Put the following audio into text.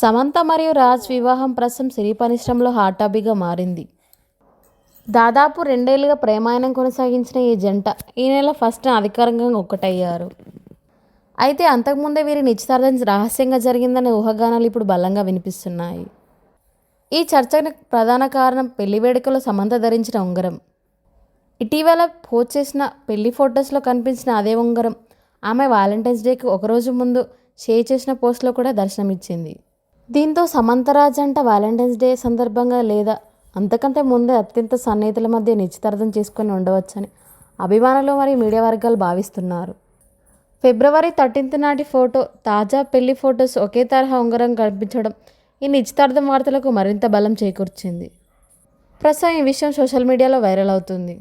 సమంత మరియు రాజ్ వివాహం ప్రస్తుతం సినీ పరిశ్రమలో హాట్ టాపిక్గా మారింది. దాదాపు 2 ఏళ్లుగా ప్రేమాయణం కొనసాగించిన ఈ జంట ఈ నెల 1న అధికారికంగా ఒక్కటయ్యారు. అయితే అంతకుముందే వీరి నిశ్చితార్థం రహస్యంగా జరిగిందనే ఊహాగానాలు ఇప్పుడు బలంగా వినిపిస్తున్నాయి. ఈ చర్చకు ప్రధాన కారణం పెళ్లి వేడుకలో సమంత ధరించిన ఉంగరం. ఇటీవల పోస్ట్ చేసిన పెళ్లి ఫొటోస్లో కనిపించిన అదే ఉంగరం ఆమె వాలంటైన్స్ డేకి ఒకరోజు ముందు షేర్ చేసిన పోస్ట్లో కూడా దర్శనమిచ్చింది. దీంతో సమంత రాజ్ జంట వాలంటైన్స్ డే సందర్భంగా లేదా అంతకంటే ముందే అత్యంత సన్నిహితుల మధ్య నిశ్చితార్థం చేసుకొని ఉండవచ్చని అభిమానులు మరియు మీడియా వర్గాలు భావిస్తున్నారు. ఫిబ్రవరి 13 నాటి ఫోటో, తాజా పెళ్లి ఫొటోస్ ఒకే తరహా ఉంగరం కనిపించడం ఈ నిశ్చితార్థం వార్తలకు మరింత బలం చేకూర్చింది. ప్రస్తుతం ఈ విషయం సోషల్ మీడియాలో వైరల్ అవుతుంది.